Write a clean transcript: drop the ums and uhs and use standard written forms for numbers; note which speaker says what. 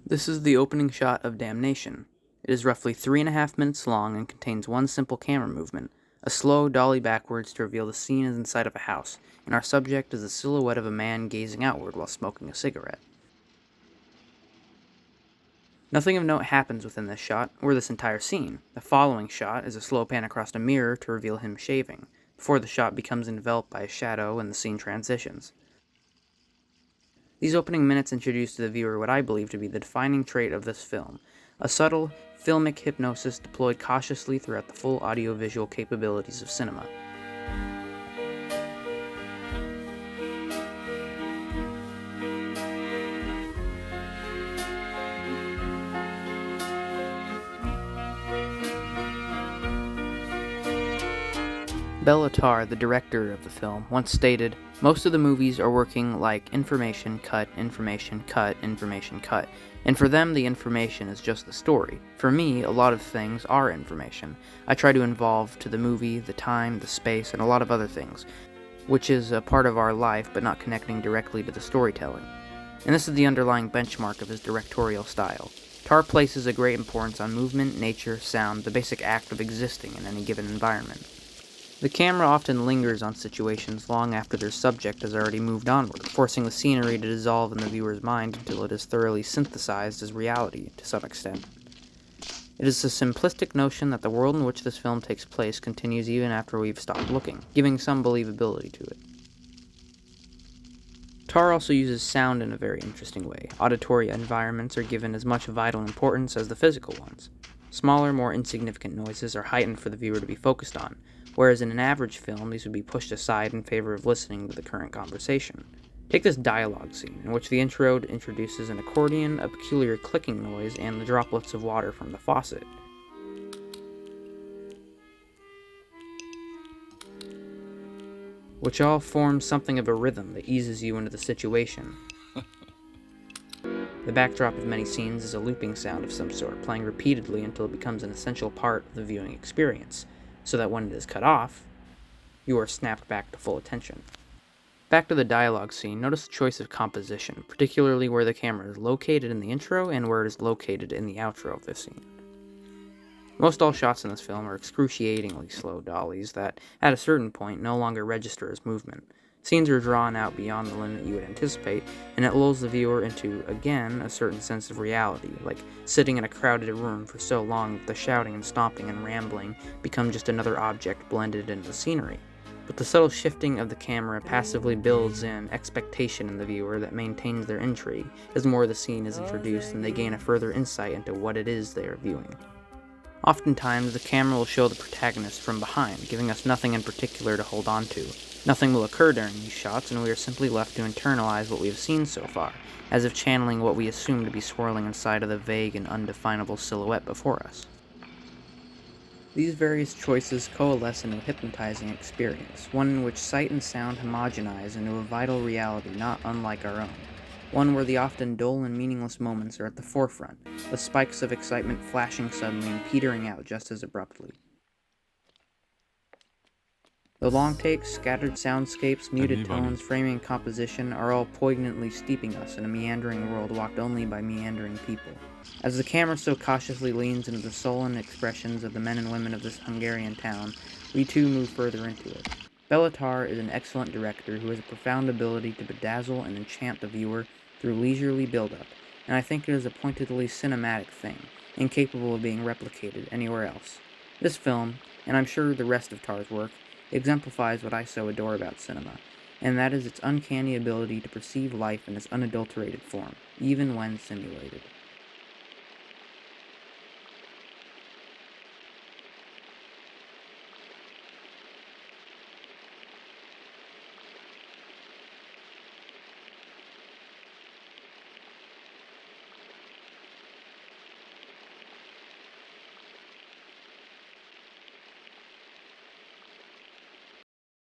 Speaker 1: This is the opening shot of Damnation. It is roughly 3.5 minutes long and contains one simple camera movement, a slow dolly backwards to reveal the scene is inside of a house, and our subject is the silhouette of a man gazing outward while smoking a cigarette. Nothing of note happens within this shot, or this entire scene. The following shot is a slow pan across a mirror to reveal him shaving, before the shot becomes enveloped by a shadow and the scene transitions. These opening minutes introduce to the viewer what I believe to be the defining trait of this film, a subtle, filmic hypnosis deployed cautiously throughout the full audiovisual capabilities of cinema. Béla Tarr, the director of the film, once stated, "Most of the movies are working like information cut, information cut, information cut, and for them the information is just the story. For me, a lot of things are information. I try to involve to the movie, the time, the space, and a lot of other things, which is a part of our life but not connecting directly to the storytelling." And this is the underlying benchmark of his directorial style. Tarr places a great importance on movement, nature, sound, the basic act of existing in any given environment. The camera often lingers on situations long after their subject has already moved onward, forcing the scenery to dissolve in the viewer's mind until it is thoroughly synthesized as reality, to some extent. It is a simplistic notion that the world in which this film takes place continues even after we've stopped looking, giving some believability to it. Tarr also uses sound in a very interesting way. Auditory environments are given as much vital importance as the physical ones. Smaller, more insignificant noises are heightened for the viewer to be focused on, whereas in an average film these would be pushed aside in favor of listening to the current conversation. Take this dialogue scene, in which the intro introduces an accordion, a peculiar clicking noise, and the droplets of water from the faucet. Which all form something of a rhythm that eases you into the situation. The backdrop of many scenes is a looping sound of some sort, playing repeatedly until it becomes an essential part of the viewing experience, so that when it is cut off, you are snapped back to full attention. Back to the dialogue scene, notice the choice of composition, particularly where the camera is located in the intro and where it is located in the outro of this scene. Most all shots in this film are excruciatingly slow dollies that, at a certain point, no longer register as movement. Scenes are drawn out beyond the limit you would anticipate, and it lulls the viewer into, again, a certain sense of reality, like sitting in a crowded room for so long that the shouting and stomping and rambling become just another object blended into the scenery. But the subtle shifting of the camera passively builds in expectation in the viewer that maintains their intrigue as more of the scene is introduced and they gain a further insight into what it is they are viewing. Oftentimes, the camera will show the protagonist from behind, giving us nothing in particular to hold on to. Nothing will occur during these shots, and we are simply left to internalize what we have seen so far, as if channeling what we assume to be swirling inside of the vague and undefinable silhouette before us. These various choices coalesce into a hypnotizing experience, one in which sight and sound homogenize into a vital reality not unlike our own. One where the often dull and meaningless moments are at the forefront, the spikes of excitement flashing suddenly and petering out just as abruptly. The long takes, scattered soundscapes, muted tones, framing, and composition are all poignantly steeping us in a meandering world walked only by meandering people. As the camera so cautiously leans into the sullen expressions of the men and women of this Hungarian town, we too move further into it. Béla Tarr is an excellent director who has a profound ability to bedazzle and enchant the viewer through leisurely build-up, and I think it is a pointedly cinematic thing, incapable of being replicated anywhere else. This film, and I'm sure the rest of Tarr's work, exemplifies what I so adore about cinema, and that is its uncanny ability to perceive life in its unadulterated form, even when simulated.